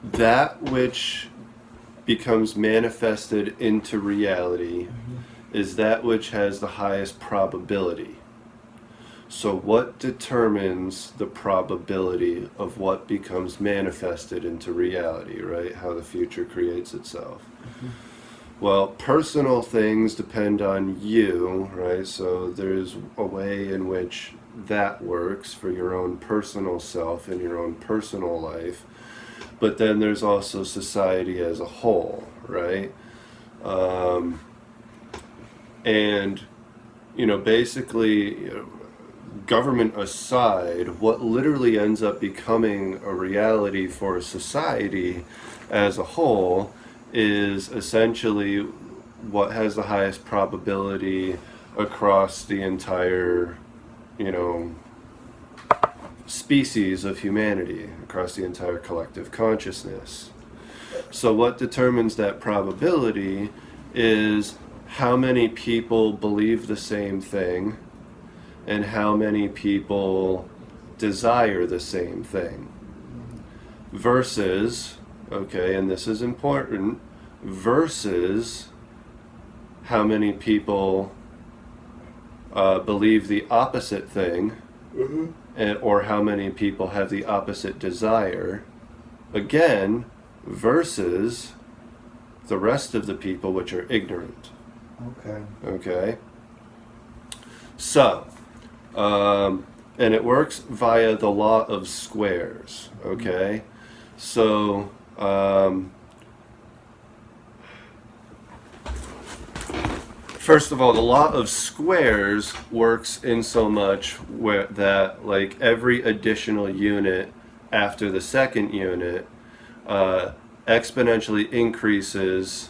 that which becomes manifested into reality is that which has the highest probability. So what determines the probability of what becomes manifested into reality, right? How the future creates itself. Well, personal things depend on you, right? So there's a way in which that works for your own personal self and your own personal life. But then there's also society as a whole, right? And, basically, government aside, what literally ends up becoming a reality for a society as a whole is essentially what has the highest probability across the entire, species of humanity, across the entire collective consciousness. So what determines that probability is how many people believe the same thing and how many people desire the same thing. Versus, okay, and this is important, versus how many people believe the opposite thing, or how many people have the opposite desire, again, versus the rest of the people which are ignorant. Okay? So, and it works via the law of squares, okay? So, first of all, the law of squares works in so much where that, like, every additional unit after the second unit exponentially increases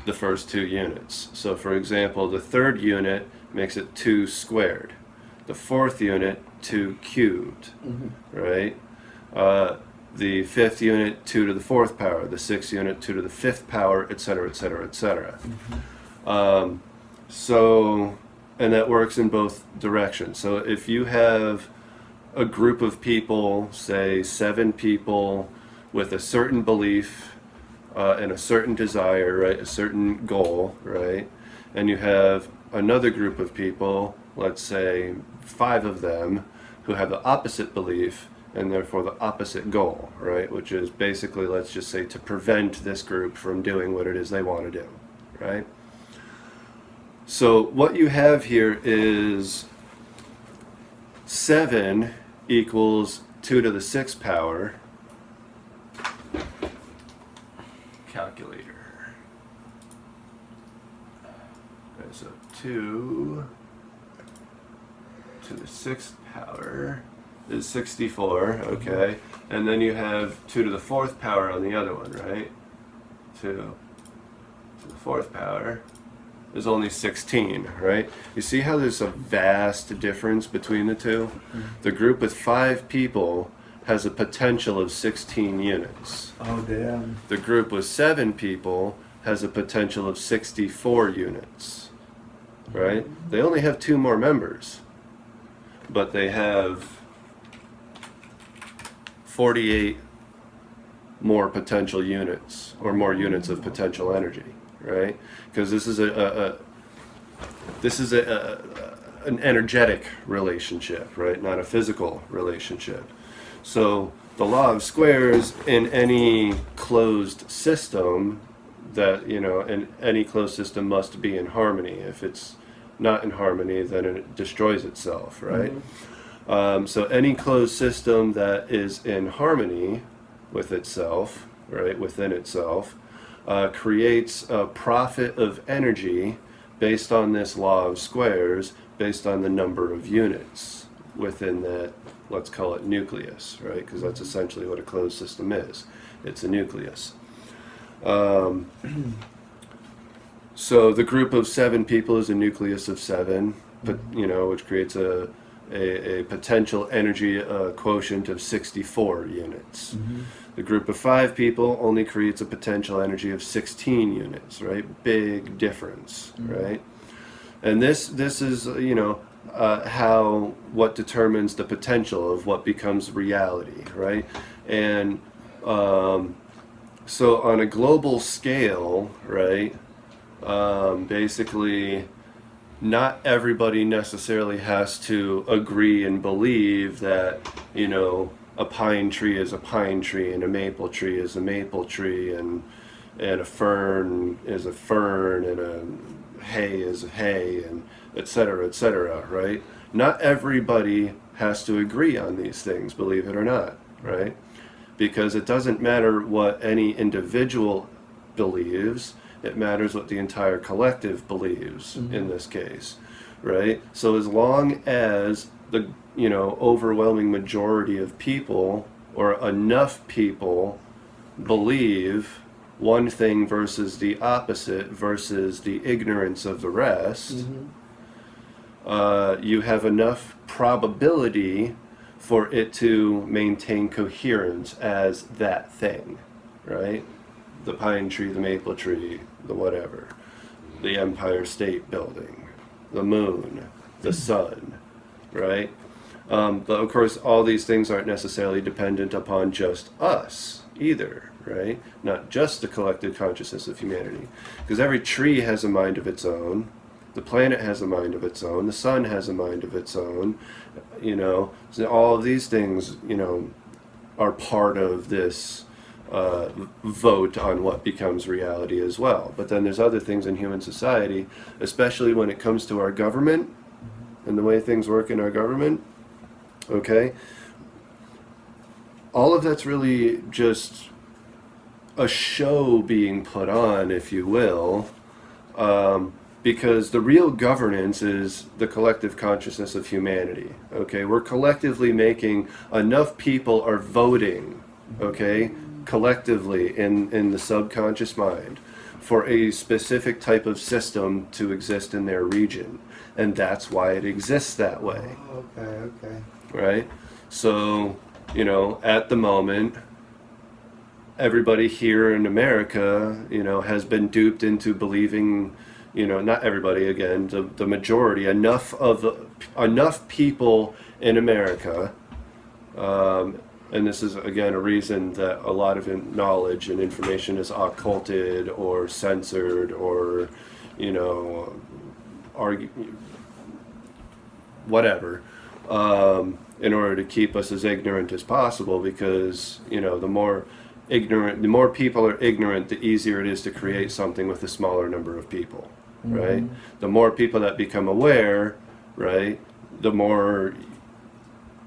the first two units. So, for example, the third unit makes it 2 squared. The fourth unit, 2 cubed, right? The fifth unit, 2 to the fourth power. The sixth unit, 2 to the fifth power, etc., etc., etc. So, and that works in both directions. So if you have a group of people, say 7 people with a certain belief and a certain desire, right, a certain goal, right, and you have another group of people, let's say 5 of them, who have the opposite belief and therefore the opposite goal, right, which is basically, let's just say, to prevent this group from doing what it is they want to do, right? So what you have here is 7 equals 2 to the 6th power. Calculator. Okay, so 2 to the 6th power is 64, okay? And then you have 2 to the 4th power on the other one, right? 2 to the 4th power is only 16, right? You see how there's a vast difference between the two? The group with 5 people has a potential of 16 units. Oh, damn. The group with 7 people has a potential of 64 units, right? They only have 2 more members, but they have 48 more potential units, or more units of potential energy, right? Because this is an energetic relationship, right? Not a physical relationship. So the law of squares in any closed system, that, and any closed system must be in harmony. If it's not in harmony, then it destroys itself, right? So any closed system that is in harmony with itself, right, within itself, creates a profit of energy based on this law of squares, based on the number of units within that, let's call it nucleus, right? Because that's essentially what a closed system is. It's a nucleus. So the group of 7 people is a nucleus of 7, but which creates a potential energy quotient of 64 units. The group of 5 people only creates a potential energy of 16 units, right? Big difference, right? And this is, what determines the potential of what becomes reality, right? And So on a global scale, right, basically not everybody necessarily has to agree and believe that, a pine tree is a pine tree and a maple tree is a maple tree and a fern is a fern and a hay is a hay and et cetera, right? Not everybody has to agree on these things, believe it or not, right? Because it doesn't matter what any individual believes, it matters what the entire collective believes in this case, right? So as long as the overwhelming majority of people or enough people believe one thing versus the opposite versus the ignorance of the rest, you have enough probability for it to maintain coherence as that thing, right? The pine tree, the maple tree, the whatever, the Empire State Building, the moon, the sun, right? But of course, all these things aren't necessarily dependent upon just us either, right? Not just the collective consciousness of humanity. Because every tree has a mind of its own, the planet has a mind of its own, the sun has a mind of its own, so all of these things, are part of this vote on what becomes reality as well. But then there's other things in human society, especially when it comes to our government and the way things work in our government, okay? All of that's really just a show being put on, if you will, because the real governance is the collective consciousness of humanity, okay? We're collectively making, enough people are voting, okay, collectively in the subconscious mind for a specific type of system to exist in their region. And that's why it exists that way. Okay. Right? So, at the moment, everybody here in America, has been duped into believing, not everybody, again, the majority, enough people in America, and this is again a reason that a lot of knowledge and information is occulted or censored or, whatever, in order to keep us as ignorant as possible, because the more people are ignorant, the easier it is to create something with a smaller number of people, right? The more people that become aware, right, the more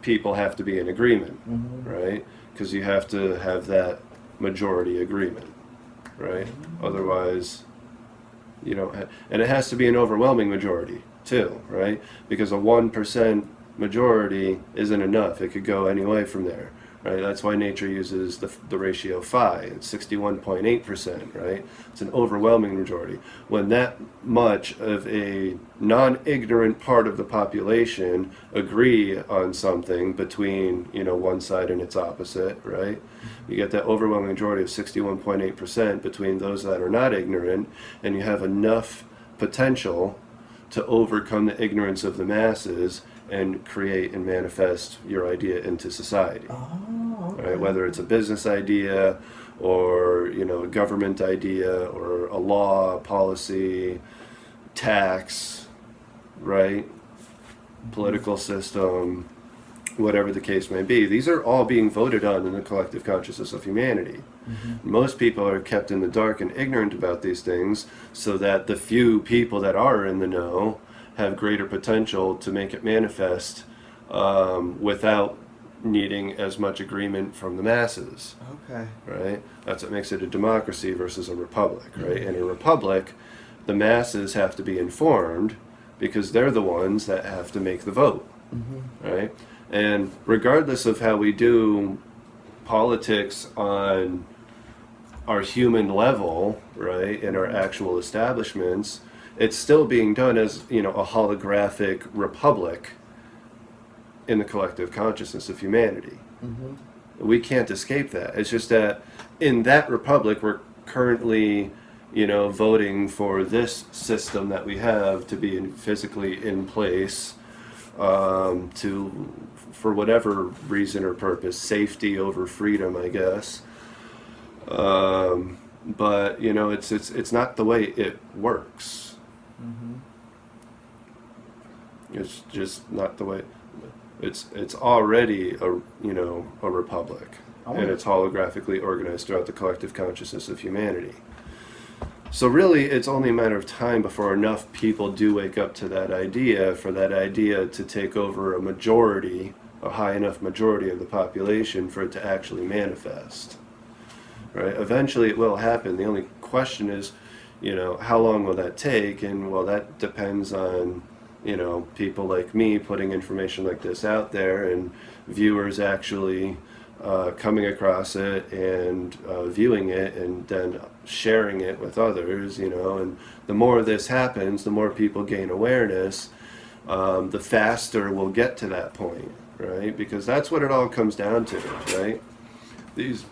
people have to be in agreement, right? Because you have to have that majority agreement, right? Otherwise, and it has to be an overwhelming majority too, right? Because a 1% majority isn't enough. It could go any way from there, right? That's why nature uses the ratio phi. It's 61.8%, right? It's an overwhelming majority. When that much of a non-ignorant part of the population agree on something between, one side and its opposite, right? You get that overwhelming majority of 61.8% between those that are not ignorant, and you have enough potential to overcome the ignorance of the masses and create and manifest your idea into society. Okay. Right? Whether it's a business idea or a government idea or a law, policy, tax, right? Political system, whatever the case may be. These are all being voted on in the collective consciousness of humanity. Most people are kept in the dark and ignorant about these things so that the few people that are in the know have greater potential to make it manifest without needing as much agreement from the masses. Okay. Right? That's what makes it a democracy versus a republic, right? In a republic, the masses have to be informed because they're the ones that have to make the vote, right? And regardless of how we do politics on our human level, right, in our actual establishments, it's still being done as, a holographic republic in the collective consciousness of humanity. We can't escape that. It's just that in that republic, we're currently, voting for this system that we have to be physically in place, for whatever reason or purpose, safety over freedom, I guess. But you know, it's not the way it works. Mm-hmm. It's just not the way. It's already a republic, and it's holographically organized throughout the collective consciousness of humanity. So really, it's only a matter of time before enough people do wake up to that idea, for that idea to take over a majority, a high enough majority of the population, for it to actually manifest. Right? Eventually, it will happen. The only question is, how long will that take? And well, that depends on, people like me putting information like this out there, and viewers actually coming across it and viewing it and then sharing it with others, and the more this happens, the more people gain awareness, the faster we'll get to that point, right? Because that's what it all comes down to, right? These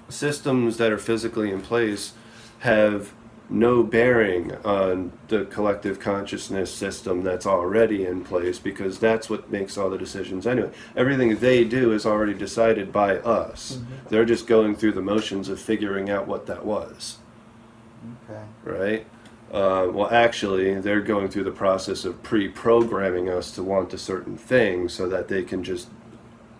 systems that are physically in place have no bearing on the collective consciousness system that's already in place, because that's what makes all the decisions anyway. Everything they do is already decided by us. Mm-hmm. They're just going through the motions of figuring out what that was. Okay. Right? Well, actually, they're going through the process of pre-programming us to want a certain thing so that they can just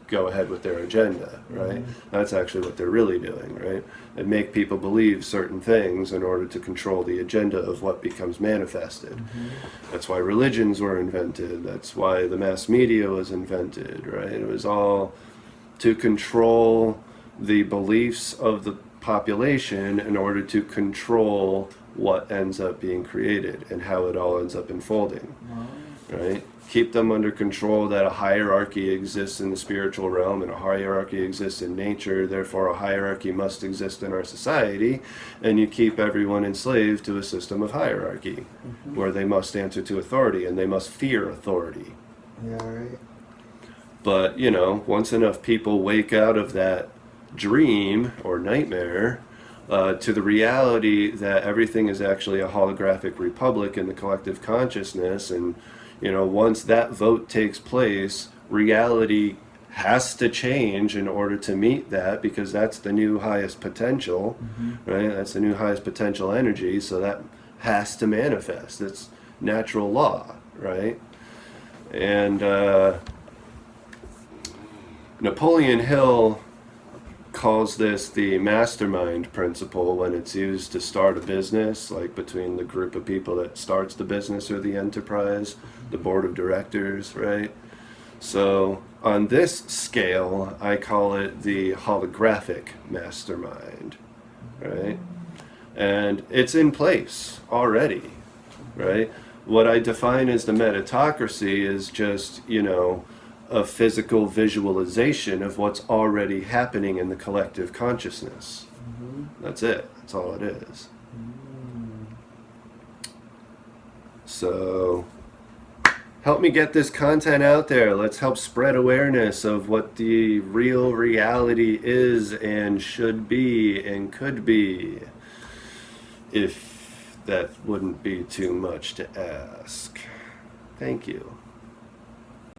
go ahead with their agenda, right? Mm-hmm. That's actually what they're really doing, right? They make people believe certain things in order to control the agenda of what becomes manifested. Mm-hmm. That's why religions were invented. That's why the mass media was invented, right? It was all to control the beliefs of the population in order to control what ends up being created and how it all ends up unfolding, right? Keep them under control, that a hierarchy exists in the spiritual realm and a hierarchy exists in nature, therefore a hierarchy must exist in our society, and you keep everyone enslaved to a system of hierarchy, mm-hmm. where they must answer to authority and they must fear authority. Yeah, right. But, once enough people wake out of that dream or nightmare to the reality that everything is actually a holographic republic in the collective consciousness, and once that vote takes place, reality has to change in order to meet that, because that's the new highest potential, mm-hmm. right? That's the new highest potential energy, so that has to manifest. It's natural law, right? And Napoleon Hill calls this the mastermind principle when it's used to start a business, like between the group of people that starts the business or the enterprise, the board of directors, right? So on this scale, I call it the holographic mastermind, right? And it's in place already, right? What I define as the meritocracy is just, a physical visualization of what's already happening in the collective consciousness. Mm-hmm. That's it. That's all it is. Mm. So, help me get this content out there. Let's help spread awareness of what the real reality is and should be and could be, if that wouldn't be too much to ask. Thank you.